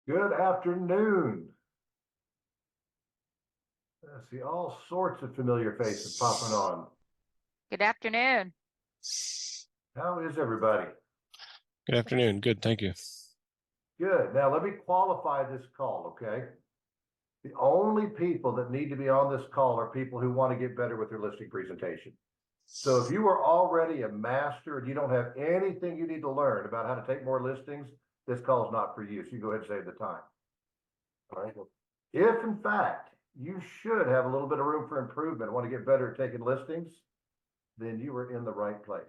Good afternoon. I see all sorts of familiar faces popping on. Good afternoon. How is everybody? Good afternoon. Good, thank you. Good. Now let me qualify this call, okay? The only people that need to be on this call are people who want to get better with their listing presentation. So if you are already a master and you don't have anything you need to learn about how to take more listings, this call is not for you. So you go ahead and save the time. All right. If in fact you should have a little bit of room for improvement, want to get better at taking listings, then you are in the right place.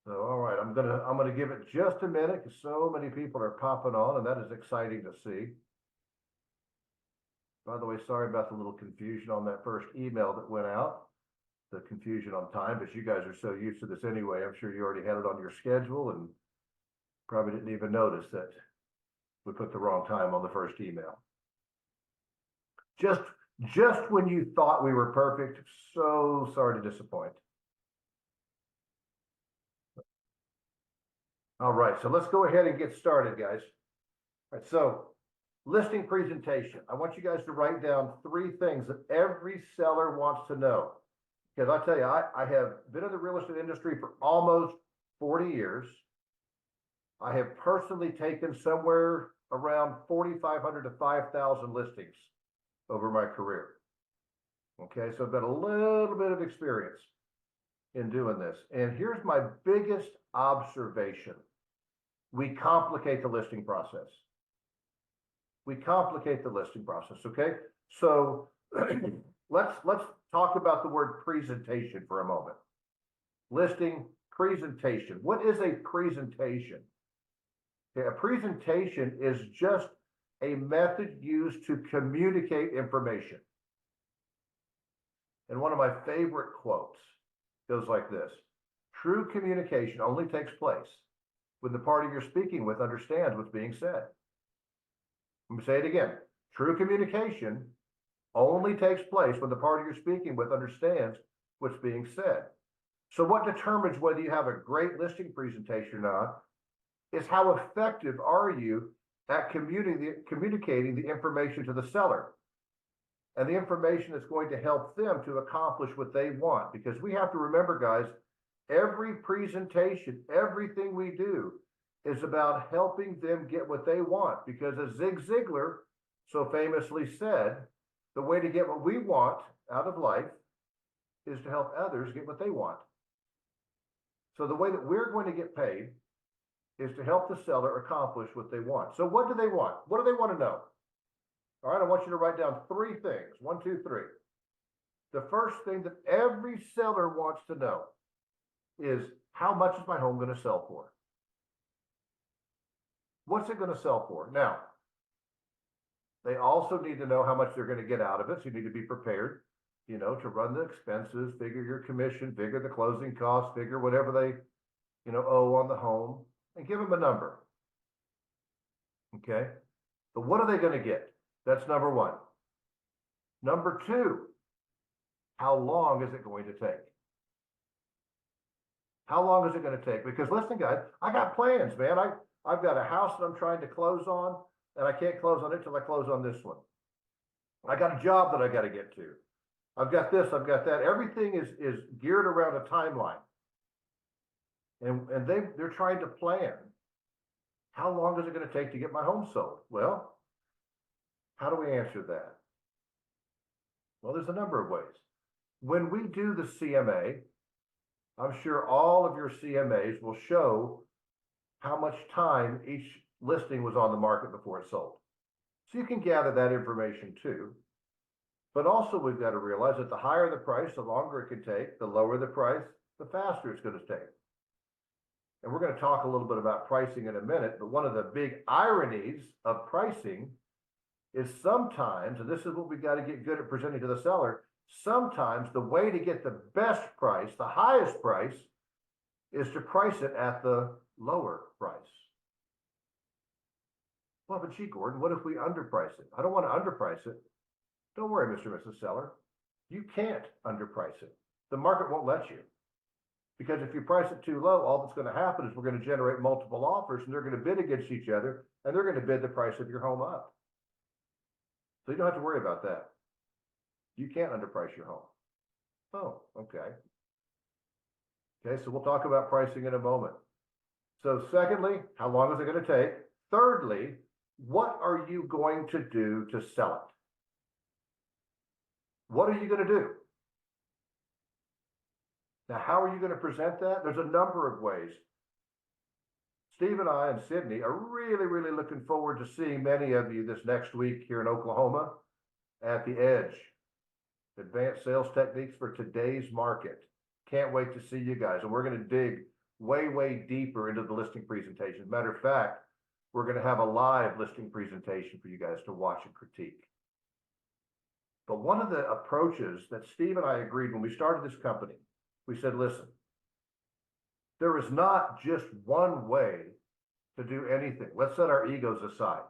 So, all right, I'm gonna give it just a minute because so many people are popping on, and that is exciting to see. By the way, sorry about the little confusion on that first email that went out. The confusion on time, but you guys are so used to this anyway. I'm sure you already had it on your schedule and probably didn't even notice that we put the wrong time on the first email. Just when you thought we were perfect, so sorry to disappoint. All right, so let's go ahead and get started, guys. All right, so listing presentation. I want you guys to write down 3 things that every seller wants to know. Because I tell you, I have been in the real estate industry for almost 40 years. I have personally taken somewhere around 4,500 to 5,000 listings over my career. Okay, so I've got a little bit of experience in doing this. And here's my biggest observation. We complicate the listing process. We complicate the listing process, okay? So let's talk about the word presentation for a moment. Listing presentation. What is a presentation? Okay, a presentation is just a method used to communicate information. And one of my favorite quotes goes like this: true communication only takes place when the party you're speaking with understands what's being said. Let me say it again. True communication only takes place when the party you're speaking with understands what's being said. So what determines whether you have a great listing presentation or not is how effective are you at communicating the information to the seller and the information that's going to help them to accomplish what they want. Because we have to remember, guys, every presentation, everything we do is about helping them get what they want. Because as Zig Ziglar so famously said, the way to get what we want out of life is to help others get what they want. So the way that we're going to get paid is to help the seller accomplish what they want. So what do they want? What do they want to know? All right, I want you to write down 3 things. 1, 2, 3. The first thing that every seller wants to know is, how much is my home going to sell for? What's it going to sell for? Now, they also need to know how much they're going to get out of it. So you need to be prepared, you know, to run the expenses, figure your commission, figure the closing costs, figure whatever they, you know, owe on the home, and give them a number. Okay. But what are they going to get? That's number 1. Number 2, how long is it going to take? How long is it going to take? Because listen, guys, I got plans, man. I've got a house that I'm trying to close on, and I can't close on it till I close on this one. I got a job that I got to get to. I've got this, I've got that. Everything is geared around a timeline. And they're trying to plan. How long is it going to take to get my home sold? Well, how do we answer that? Well, there's a number of ways. When we do the CMA, I'm sure all of your CMAs will show how much time each listing was on the market before it sold. So you can gather that information too. But also we've got to realize that the higher the price, the longer it can take. The lower the price, the faster it's going to take. And we're going to talk a little bit about pricing in a minute, but one of the big ironies of pricing is sometimes, and this is what we've got to get good at presenting to the seller, sometimes the way to get the best price, the highest price, is to price it at the lower price. Well, but gee, Gordon, what if we underprice it? I don't want to underprice it. Don't worry, Mr. and Mrs. Seller. You can't underprice it. The market won't let you. Because if you price it too low, all that's going to happen is we're going to generate multiple offers and they're going to bid against each other and they're going to bid the price of your home up. So you don't have to worry about that. You can't underprice your home. Oh, okay. Okay, so we'll talk about pricing in a moment. So secondly, how long is it going to take? Thirdly, what are you going to do to sell it? What are you going to do? Now, how are you going to present that? There's a number of ways. Steve and I and Sydney are really, really looking forward to seeing many of you this next week here in Oklahoma at the Edge. Advanced Sales Techniques for Today's Market. Can't wait to see you guys. And we're going to dig way, way deeper into the listing presentation. Matter of fact, we're going to have a live listing presentation for you guys to watch and critique. But one of the approaches that Steve and I agreed when we started this company, we said, listen, there is not just one way to do anything. Let's set our egos aside.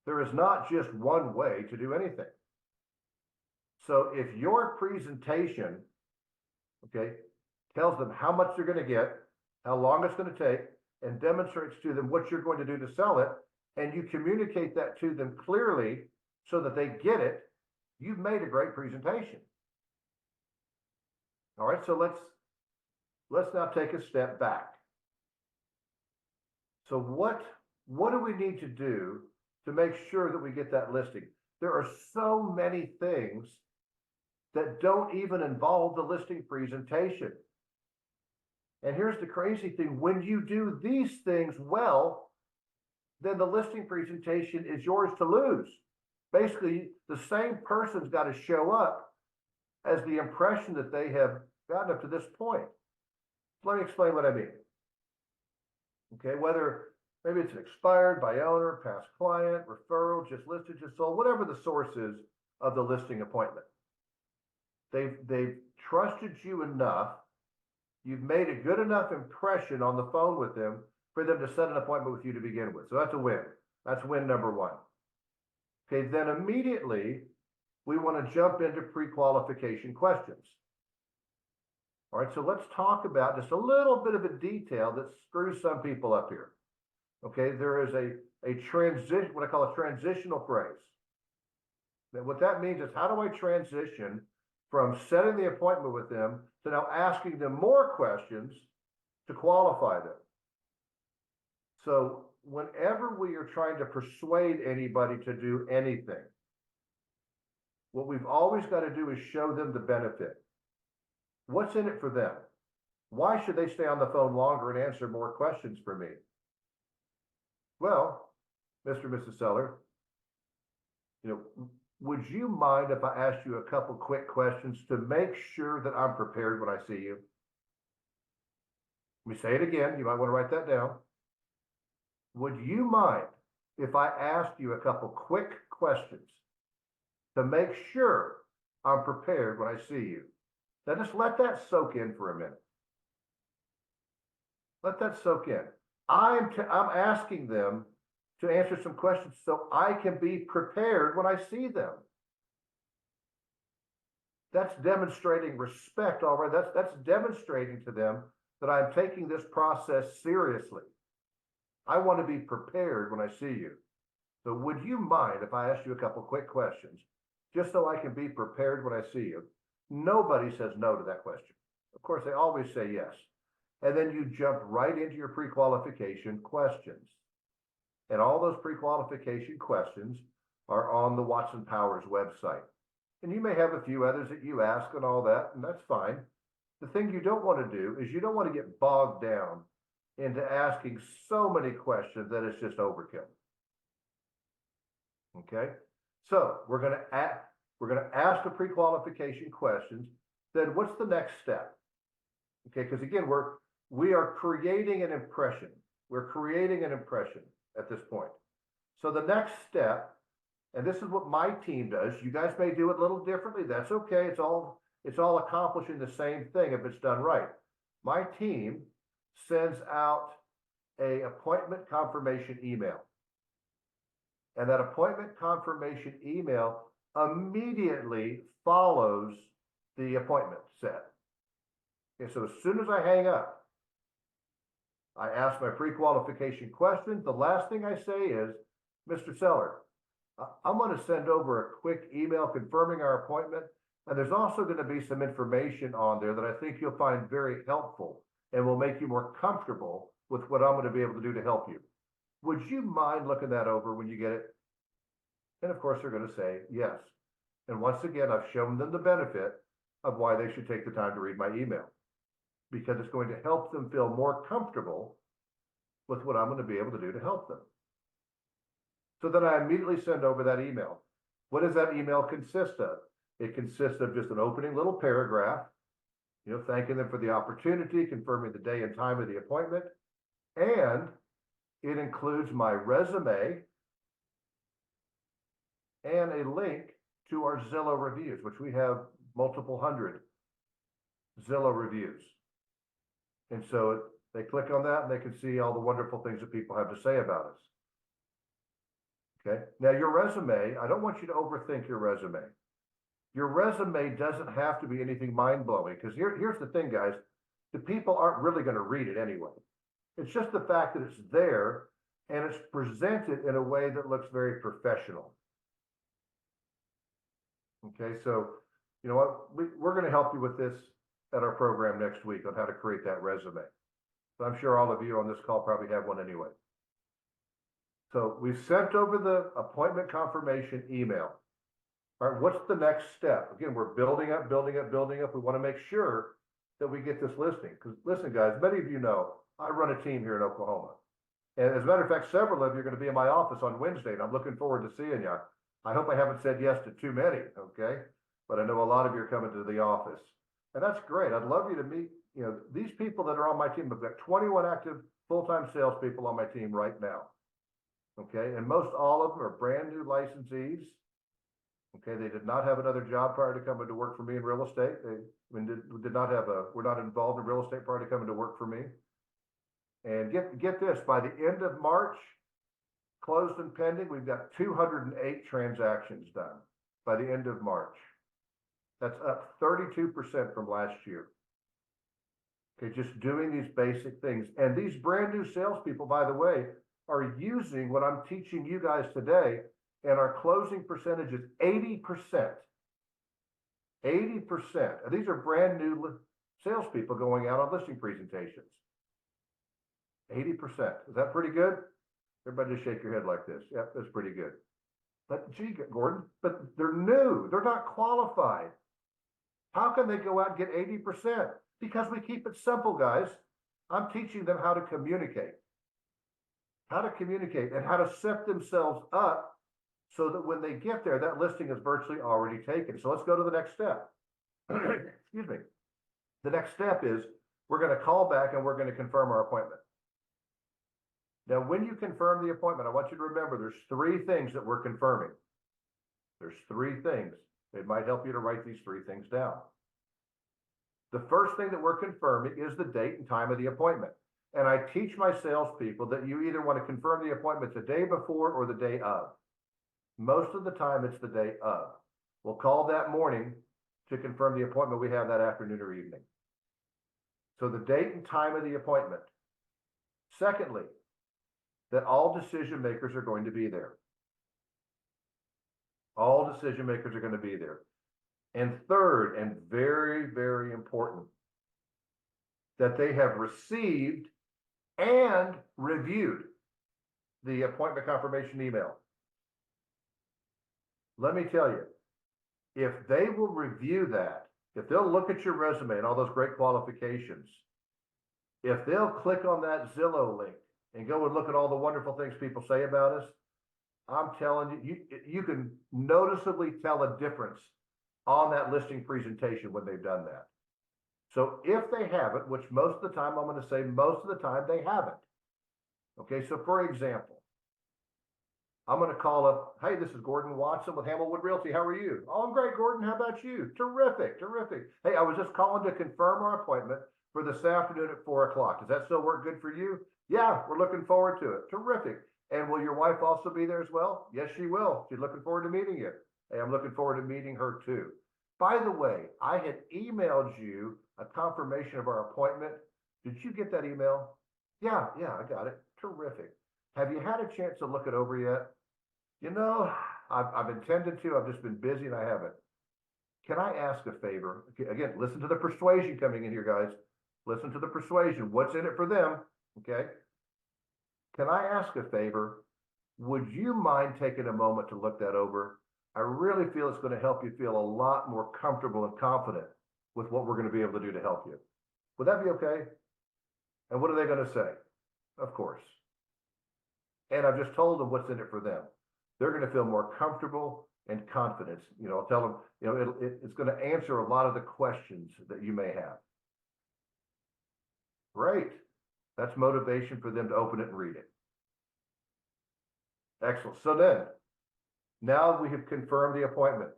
There is not just one way to do anything. So if your presentation, okay, tells them how much they're going to get, how long it's going to take, and demonstrates to them what you're going to do to sell it, and you communicate that to them clearly so that they get it, you've made a great presentation. All right, so let's now take a step back. So what do we need to do to make sure that we get that listing? There are so many things that don't even involve the listing presentation. And here's the crazy thing. When you do these things well, then the listing presentation is yours to lose. Basically, the same person's got to show up as the impression that they have gotten up to this point. Let me explain what I mean. Okay, whether maybe it's an expired, by owner, past client, referral, just listed, just sold, whatever the source is of the listing appointment. They've trusted you enough. You've made a good enough impression on the phone with them for them to set an appointment with you to begin with. So that's a win. That's win number one. Okay, then immediately we want to jump into pre-qualification questions. All right, so let's talk about just a little bit of a detail that screws some people up here. Okay, there is a transition, what I call a transitional phrase. Now, what that means is, how do I transition from setting the appointment with them to now asking them more questions to qualify them? So whenever we are trying to persuade anybody to do anything, what we've always got to do is show them the benefit. What's in it for them? Why should they stay on the phone longer and answer more questions for me? Well, Mr. and Mrs. Seller, would you mind if I asked you a couple quick questions to make sure that I'm prepared when I see you? Let me say it again. You might want to write that down. Would you mind if I asked you a couple quick questions to make sure I'm prepared when I see you? Now just let that soak in for a minute. Let that soak in. I'm asking them to answer some questions so I can be prepared when I see them. That's demonstrating respect already. That's demonstrating to them that I'm taking this process seriously. I want to be prepared when I see you. So would you mind if I asked you a couple quick questions just so I can be prepared when I see you? Nobody says no to that question. Of course, they always say yes. And then you jump right into your pre-qualification questions. And all those pre-qualification questions are on the Watson Powers website. And you may have a few others that you ask and all that, and that's fine. The thing you don't want to do is you don't want to get bogged down into asking so many questions that it's just overkill. Okay? So we're going to ask the pre-qualification questions. Then what's the next step? Okay, because again, we are creating an impression. We're creating an impression at this point. So the next step, and this is what my team does. You guys may do it a little differently. That's okay. It's all accomplishing the same thing if it's done right. My team sends out an appointment confirmation email. And that appointment confirmation email immediately follows the appointment set. And so as soon as I hang up, I ask my pre-qualification questions. The last thing I say is, Mr. Seller, I'm going to send over a quick email confirming our appointment. And there's also going to be some information on there that I think you'll find very helpful and will make you more comfortable with what I'm going to be able to do to help you. Would you mind looking that over when you get it? And of course, they're going to say yes. And once again, I've shown them the benefit of why they should take the time to read my email, because it's going to help them feel more comfortable with what I'm going to be able to do to help them. So then I immediately send over that email. What does that email consist of? It consists of just an opening little paragraph, thanking them for the opportunity, confirming the day and time of the appointment, and it includes my resume and a link to our Zillow reviews, which we have multiple hundred Zillow reviews. And so they click on that and they can see all the wonderful things that people have to say about us. Okay. Now your resume, I don't want you to overthink your resume. Your resume doesn't have to be anything mind-blowing, because here's the thing, guys. The people aren't really going to read it anyway. It's just the fact that it's there and it's presented in a way that looks very professional. Okay, so you know what? We're going to help you with this at our program next week on how to create that resume. So I'm sure all of you on this call probably have one anyway. So we've sent over the appointment confirmation email. All right, what's the next step? Again, we're building up. We want to make sure that we get this listing. Because listen, guys, many of you know I run a team here in Oklahoma. And as a matter of fact, several of you are going to be in my office on Wednesday, and I'm looking forward to seeing you. I hope I haven't said yes to too many, okay? But I know a lot of you are coming to the office. And that's great. I'd love you to meet, these people that are on my team. I've got 21 active full-time salespeople on my team right now. Okay, and most all of them are brand new licensees. Okay, they did not have another job prior to coming to work for me in real estate. They were not involved in real estate prior to coming to work for me. And get this, by the end of March, closed and pending, we've got 208 transactions done by the end of March. That's up 32% from last year. Okay, just doing these basic things. And these brand new salespeople, by the way, are using what I'm teaching you guys today, and our closing percentage is 80%. 80%. And these are brand new salespeople going out on listing presentations. 80%. Is that pretty good? Everybody just shake your head like this. Yep, that's pretty good. But gee, Gordon, but they're new. They're not qualified. How can they go out and get 80%? Because we keep it simple, guys. I'm teaching them how to communicate. How to communicate and how to set themselves up so that when they get there, that listing is virtually already taken. So let's go to the next step. Excuse me. The next step is we're going to call back and we're going to confirm our appointment. Now, when you confirm the appointment, I want you to remember there's three things that we're confirming. There's three things. It might help you to write these three things down. The first thing that we're confirming is the date and time of the appointment. And I teach my salespeople that you either want to confirm the appointment the day before or the day of. Most of the time, it's the day of. We'll call that morning to confirm the appointment we have that afternoon or evening. So the date and time of the appointment. Secondly, that all decision makers are going to be there. All decision makers are going to be there. And third, and very, very important, that they have received and reviewed the appointment confirmation email. Let me tell you, if they will review that, if they'll look at your resume and all those great qualifications, if they'll click on that Zillow link and go and look at all the wonderful things people say about us, I'm telling you, you can noticeably tell a difference on that listing presentation when they've done that. So if they haven't, which most of the time, I'm going to say most of the time they haven't. Okay, so for example, I'm going to call up, hey, this is Gordon Watson with Hamilwood Realty. How are you? Oh, I'm great, Gordon. How about you? Terrific, terrific. Hey, I was just calling to confirm our appointment for this afternoon at 4 o'clock. Does that still work good for you? Yeah, we're looking forward to it. Terrific. And will your wife also be there as well? Yes, she will. She's looking forward to meeting you. Hey, I'm looking forward to meeting her too. By the way, I had emailed you a confirmation of our appointment. Did you get that email? Yeah, I got it. Terrific. Have you had a chance to look it over yet? You know, I've intended to, I've just been busy and I haven't. Can I ask a favor? Okay, again, listen to the persuasion coming in here, guys. Listen to the persuasion. What's in it for them? Okay. Can I ask a favor? Would you mind taking a moment to look that over? I really feel it's going to help you feel a lot more comfortable and confident with what we're going to be able to do to help you. Would that be okay? And what are they going to say? Of course. And I've just told them what's in it for them. They're going to feel more comfortable and confident. You know, I'll tell them, you know, it's going to answer a lot of the questions that you may have. Great. That's motivation for them to open it and read it. Excellent. So then, now we have confirmed the appointment.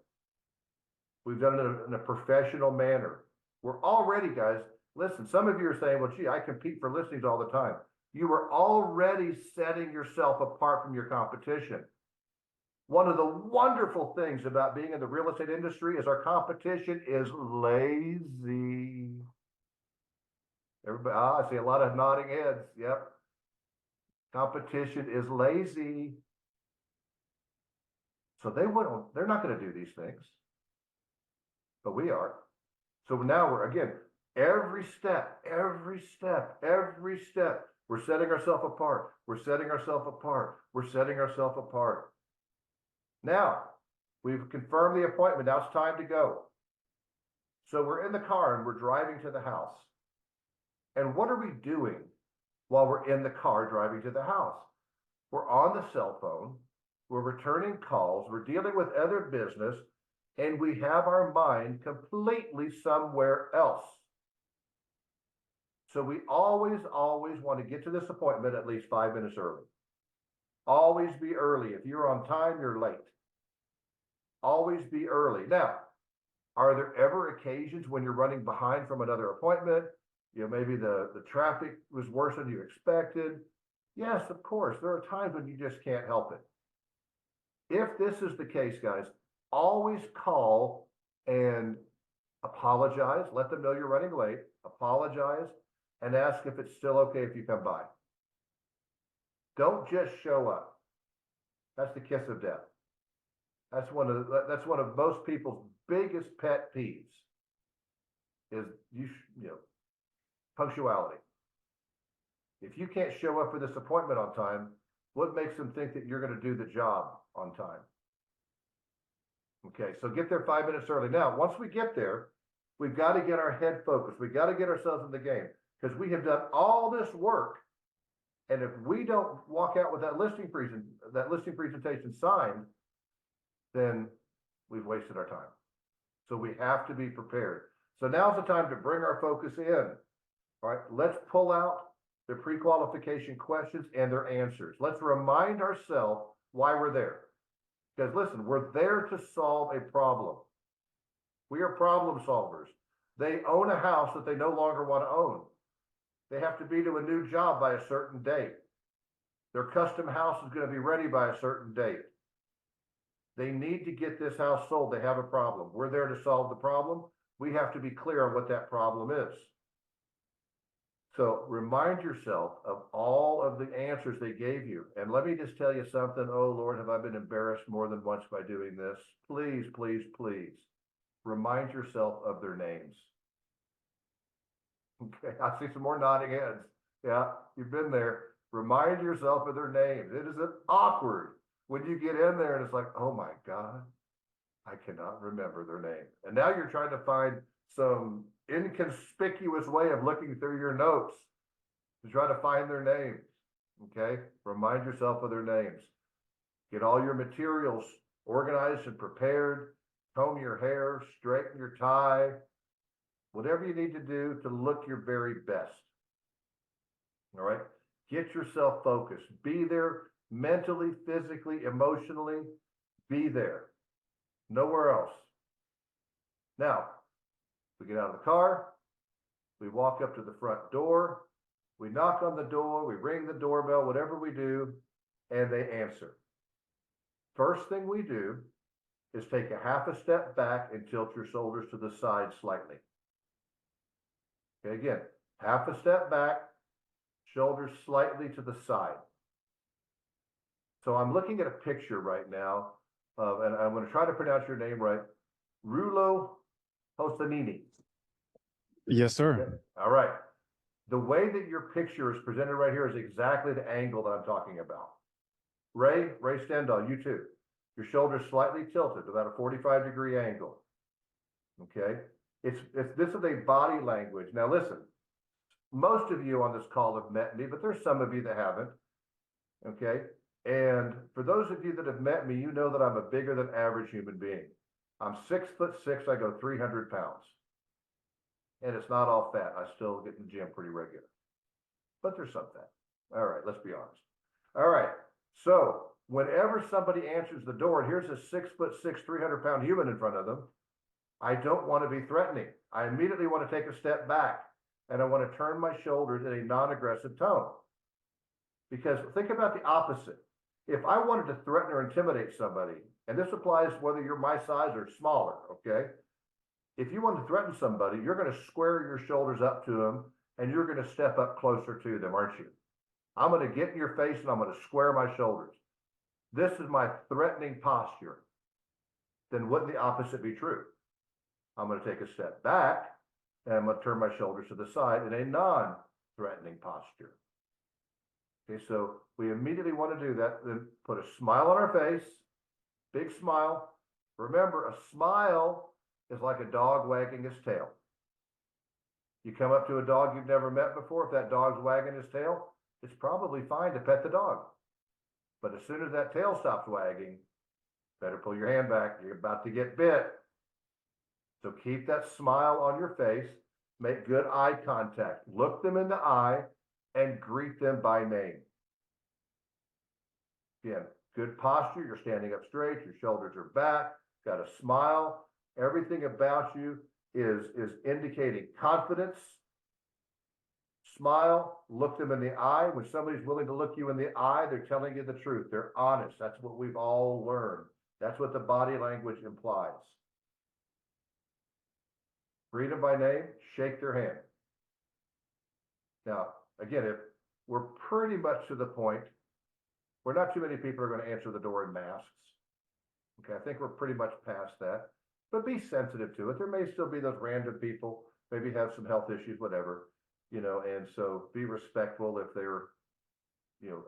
We've done it in a professional manner. We're already, guys, listen, some of you are saying, well, gee, I compete for listings all the time. You are already setting yourself apart from your competition. One of the wonderful things about being in the real estate industry is our competition is lazy. Everybody, I see a lot of nodding heads. Yep. Competition is lazy. So they're not going to do these things. But we are. So now we're, again, every step, we're setting ourselves apart. We're setting ourselves apart. We're setting ourselves apart. Now, we've confirmed the appointment. Now it's time to go. So we're in the car and we're driving to the house. And what are we doing while we're in the car driving to the house? We're on the cell phone. We're returning calls. We're dealing with other business. And we have our mind completely somewhere else. So we always want to get to this appointment at least 5 minutes early. Always be early. If you're on time, you're late. Always be early. Now, are there ever occasions when you're running behind from another appointment? You know, maybe the traffic was worse than you expected. Yes, of course. There are times when you just can't help it. If this is the case, guys, always call and apologize. Let them know you're running late. Apologize and ask if it's still okay if you come by. Don't just show up. That's the kiss of death. That's one of most people's biggest pet peeves. Is you know, punctuality. If you can't show up for this appointment on time, what makes them think that you're going to do the job on time? Okay, so get there 5 minutes early. Now, once we get there, we've got to get our head focused. We've got to get ourselves in the game because we have done all this work. And if we don't walk out with that listing presentation signed, then we've wasted our time. So we have to be prepared. So now's the time to bring our focus in. All right, let's pull out the pre-qualification questions and their answers. Let's remind ourselves why we're there. Because listen, we're there to solve a problem. We are problem solvers. They own a house that they no longer want to own. They have to be to a new job by a certain date. Their custom house is going to be ready by a certain date. They need to get this house sold. They have a problem. We're there to solve the problem. We have to be clear on what that problem is. So remind yourself of all of the answers they gave you. And let me just tell you something. Oh, Lord, have I been embarrassed more than once by doing this? Please, please, please remind yourself of their names. Okay, I see some more nodding heads. Yeah, you've been there. Remind yourself of their names. It is awkward when you get in there and it's like, oh my God, I cannot remember their name. And now you're trying to find some inconspicuous way of looking through your notes to try to find their names. Okay, remind yourself of their names. Get all your materials organized and prepared. Comb your hair, straighten your tie, whatever you need to do to look your very best. All right, get yourself focused. Be there mentally, physically, emotionally. Be there. Nowhere else. Now, we get out of the car, we walk up to the front door, we knock on the door, we ring the doorbell, whatever we do, and they answer. First thing we do is take a half a step back and tilt your shoulders to the side slightly. Okay, again, half a step back, shoulders slightly to the side. So I'm looking at a picture right now of, and I'm going to try to pronounce your name right, Rulo Hosanini. Yes, sir. Okay. All right. The way that your picture is presented right here is exactly the angle that I'm talking about. Ray Stendhal, you too. Your shoulders slightly tilted, about a 45-degree angle. Okay. This is a body language. Now listen, most of you on this call have met me, but there's some of you that haven't. Okay. And for those of you that have met me, you know that I'm a bigger than average human being. I'm 6'6", I go 300 pounds. And it's not all fat. I still get in the gym pretty regular. But there's some fat. All right, let's be honest. All right. So whenever somebody answers the door, and here's a 6'6", 300-pound human in front of them, I don't want to be threatening. I immediately want to take a step back and I want to turn my shoulders in a non-aggressive tone. Because think about the opposite. If I wanted to threaten or intimidate somebody, and this applies whether you're my size or smaller, okay? If you want to threaten somebody, you're going to square your shoulders up to them and you're going to step up closer to them, aren't you? I'm going to get in your face and I'm going to square my shoulders. This is my threatening posture. Then wouldn't the opposite be true? I'm going to take a step back and I'm going to turn my shoulders to the side in a non-threatening posture. Okay, so we immediately want to do that. Then put a smile on our face, big smile. Remember, a smile is like a dog wagging his tail. You come up to a dog you've never met before, if that dog's wagging his tail, it's probably fine to pet the dog. But as soon as that tail stops wagging, better pull your hand back. You're about to get bit. So keep that smile on your face. Make good eye contact. Look them in the eye and greet them by name. Again, good posture. You're standing up straight. Your shoulders are back. Got a smile. Everything about you is indicating confidence. Smile, look them in the eye. When somebody's willing to look you in the eye, they're telling you the truth. They're honest. That's what we've all learned. That's what the body language implies. Greet them by name, shake their hand. Now, again, if we're pretty much to the point where not too many people are going to answer the door in masks. Okay, I think we're pretty much past that. But be sensitive to it. There may still be those random people, maybe have some health issues, whatever, you know, and so be respectful if they're, you know,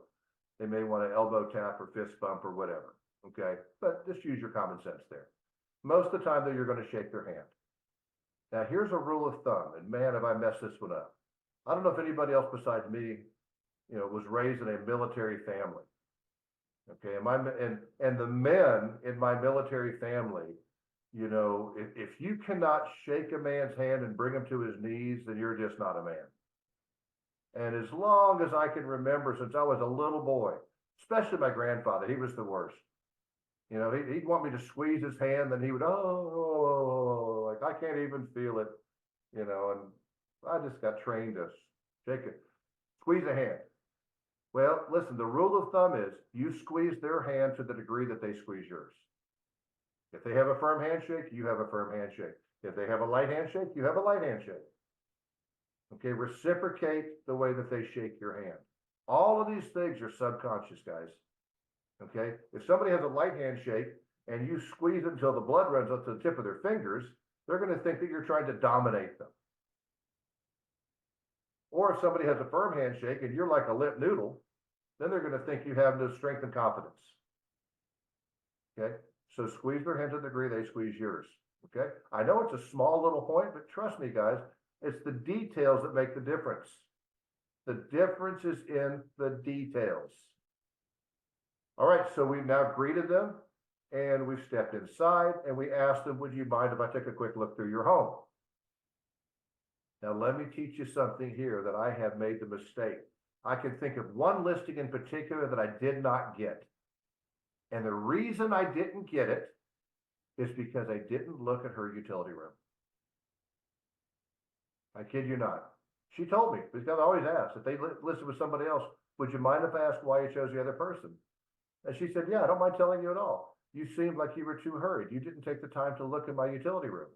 they may want to elbow tap or fist bump or whatever, okay? But just use your common sense there. Most of the time, though, you're going to shake their hand. Now, here's a rule of thumb, and man, have I messed this one up. I don't know if anybody else besides me, you know, was raised in a military family, okay? And the men in my military family, you know, if you cannot shake a man's hand and bring him to his knees, then you're just not a man. And as long as I can remember, since I was a little boy, especially my grandfather, he was the worst. You know, he'd want me to squeeze his hand, then he would, like I can't even feel it, you know, and I just got trained to shake it, squeeze a hand. Well, listen, the rule of thumb is you squeeze their hand to the degree that they squeeze yours. If they have a firm handshake, you have a firm handshake. If they have a light handshake, you have a light handshake. Okay, reciprocate the way that they shake your hand. All of these things are subconscious, guys. Okay, if somebody has a light handshake and you squeeze it until the blood runs up to the tip of their fingers, they're going to think that you're trying to dominate them. Or if somebody has a firm handshake and you're like a limp noodle, then they're going to think you have no strength and confidence. Okay. So squeeze their hand to the degree they squeeze yours. Okay. I know it's a small little point, but trust me, guys, it's the details that make the difference. The difference is in the details. All right. So we've now greeted them and we've stepped inside and we asked them, would you mind if I took a quick look through your home? Now, let me teach you something here that I have made the mistake. I can think of one listing in particular that I did not get. And the reason I didn't get it is because I didn't look at her utility room. I kid you not. She told me, because I always ask, if they listed with somebody else, would you mind if I asked why you chose the other person? And she said, yeah, I don't mind telling you at all. You seemed like you were too hurried. You didn't take the time to look at my utility room.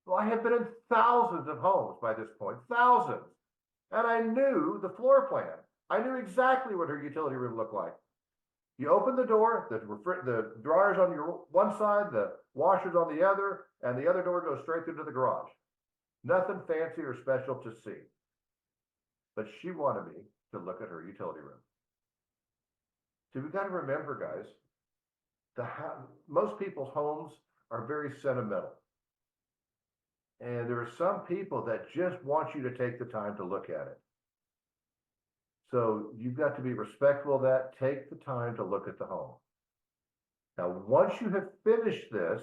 Well, I had been in thousands of homes by this point, thousands. And I knew the floor plan. I knew exactly what her utility room looked like. You open the door, the dryer's on your one side, the washer's on the other, and the other door goes straight into the garage. Nothing fancy or special to see. But she wanted me to look at her utility room. So we've got to remember, guys, most people's homes are very sentimental. And there are some people that just want you to take the time to look at it. So you've got to be respectful of that. Take the time to look at the home. Now, once you have finished this,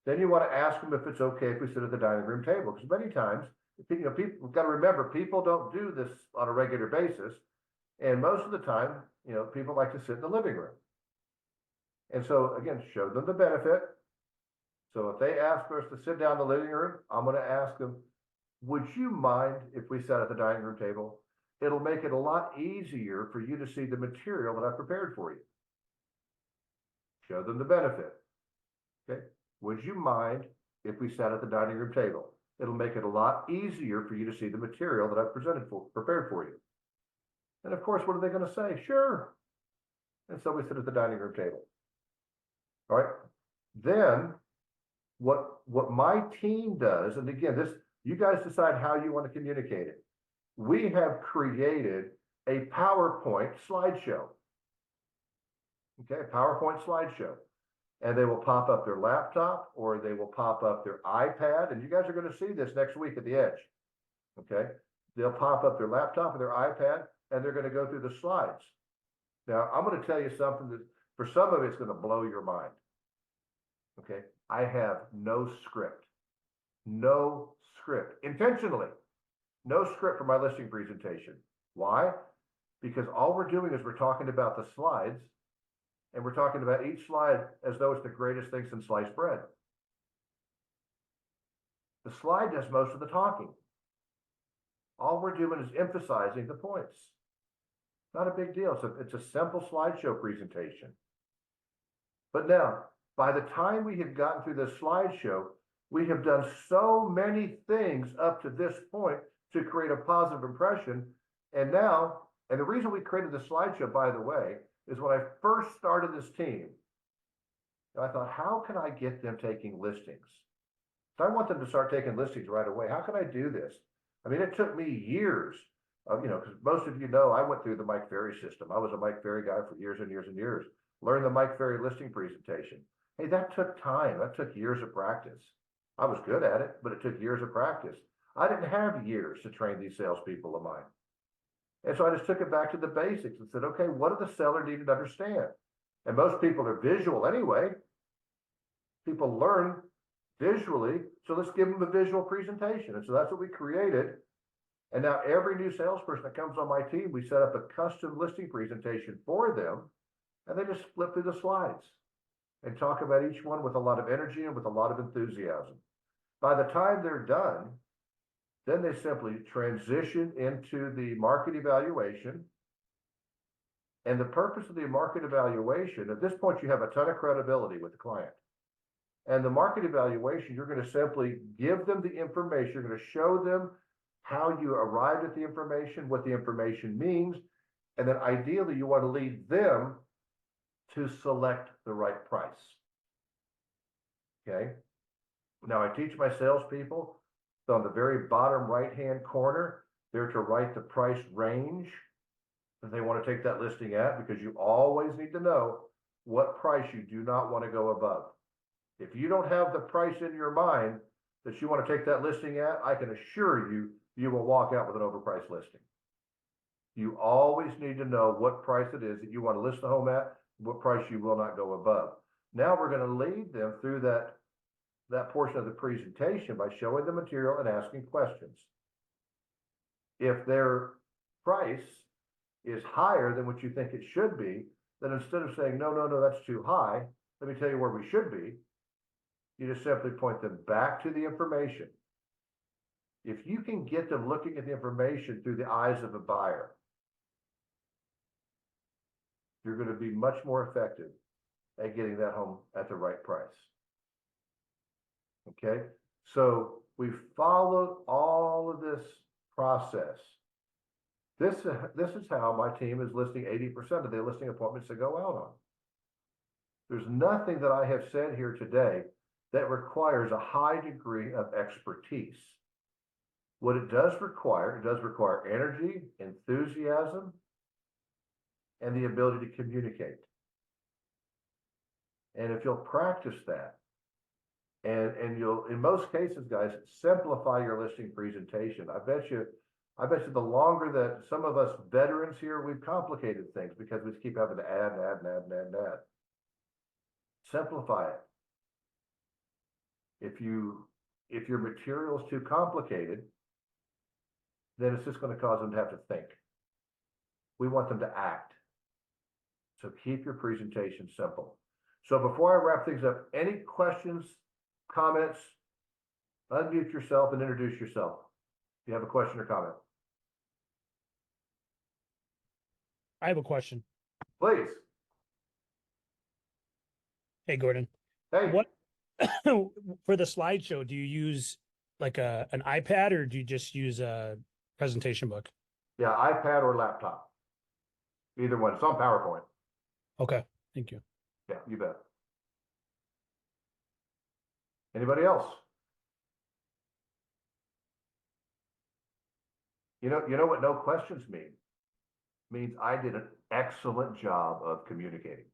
then you want to ask them if it's okay if we sit at the dining room table. Because many times, people, we've got to remember, people don't do this on a regular basis. And most of the time, people like to sit in the living room. And so, again, show them the benefit. So if they ask for us to sit down in the living room, I'm going to ask them, would you mind if we sat at the dining room table? It'll make it a lot easier for you to see the material that I've prepared for you. Show them the benefit. Okay. Would you mind if we sat at the dining room table? It'll make it a lot easier for you to see the material that I've prepared for you. And of course, what are they going to say? Sure. And so we sit at the dining room table. All right. Then what my team does, and again, you guys decide how you want to communicate it. We have created a PowerPoint slideshow. Okay, a PowerPoint slideshow. And they will pop up their laptop or they will pop up their iPad. And you guys are going to see this next week at the Edge. Okay, they'll pop up their laptop or their iPad and they're going to go through the slides. Now, I'm going to tell you something that for some of it's going to blow your mind. Okay, I have no script. No script. Intentionally. No script for my listing presentation. Why? Because all we're doing is we're talking about the slides and we're talking about each slide as though it's the greatest thing since sliced bread. The slide does most of the talking. All we're doing is emphasizing the points. Not a big deal. So it's a simple slideshow presentation. But now, by the time we have gotten through this slideshow, we have done so many things up to this point to create a positive impression. And the reason we created the slideshow, by the way, is when I first started this team, I thought, how can I get them taking listings? So I want them to start taking listings right away. How can I do this? I mean, it took me years of, because most of you know, I went through the Mike Ferry system. I was a Mike Ferry guy for years and years and years. Learned the Mike Ferry listing presentation. Hey, that took time. That took years of practice. I was good at it, but it took years of practice. I didn't have years to train these salespeople of mine. And so I just took it back to the basics and said, okay, what do the seller need to understand? And most people are visual anyway. People learn visually, so let's give them a visual presentation. And so that's what we created. And now every new salesperson that comes on my team, we set up a custom listing presentation for them, and they just flip through the slides and talk about each one with a lot of energy and with a lot of enthusiasm. By the time they're done, then they simply transition into the market evaluation. And the purpose of the market evaluation, at this point, you have a ton of credibility with the client. And the market evaluation, you're going to simply give them the information. You're going to show them how you arrived at the information, what the information means. And then ideally, you want to lead them to select the right price. Okay. Now I teach my salespeople, so on the very bottom right-hand corner, they're to write the price range that they want to take that listing at, because you always need to know what price you do not want to go above. If you don't have the price in your mind that you want to take that listing at, I can assure you, you will walk out with an overpriced listing. You always need to know what price it is that you want to list the home at, what price you will not go above. Now we're going to lead them through that portion of the presentation by showing the material and asking questions. If their price is higher than what you think it should be, then instead of saying, no, that's too high, let me tell you where we should be, you just simply point them back to the information. If you can get them looking at the information through the eyes of a buyer, you're going to be much more effective at getting that home at the right price. Okay, So we followed all of this process. This is how my team is listing 80% of the listing appointments to go out on. There's nothing that I have said here today that requires a high degree of expertise. What it does require energy, enthusiasm, and the ability to communicate. And if you'll practice that, and you'll, in most cases, guys, simplify your listing presentation. I bet you the longer that some of us veterans here, we've complicated things because we keep having to add and add and add and add and add. Simplify it. If your material is too complicated, then it's just going to cause them to have to think. We want them to act. So keep your presentation simple. So before I wrap things up, any questions, comments? Unmute yourself and introduce yourself. If you have a question or comment. I have a question. Please. Hey, Gordon. Hey. What for the slideshow, do you use like an iPad or do you just use a presentation book? Yeah, iPad or laptop. Either one. It's on PowerPoint. Okay, thank you. Yeah, you bet. Anybody else? You know what no questions mean? Means I did an excellent job of communicating.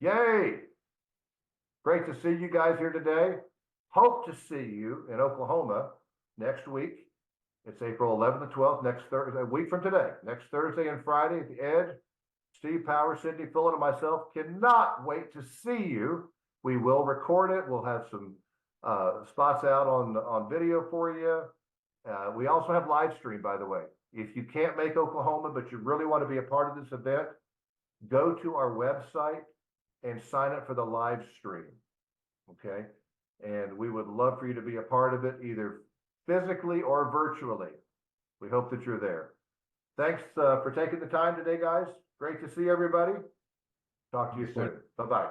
Yay! Great to see you guys here today. Hope to see you in Oklahoma next week. It's April 11th and 12th, next Thursday, a week from today. Next Thursday and Friday at the Edge. Steve Power, Sydney Phillip, and myself cannot wait to see you. We will record it. We'll have some spots out on video for you. We also have live stream, by the way. If you can't make Oklahoma, but you really want to be a part of this event, go to our website and sign up for the live stream. Okay. And we would love for you to be a part of it, either physically or virtually. We hope that you're there. Thanks for taking the time today, guys. Great to see everybody. Talk to you soon. Bye-bye.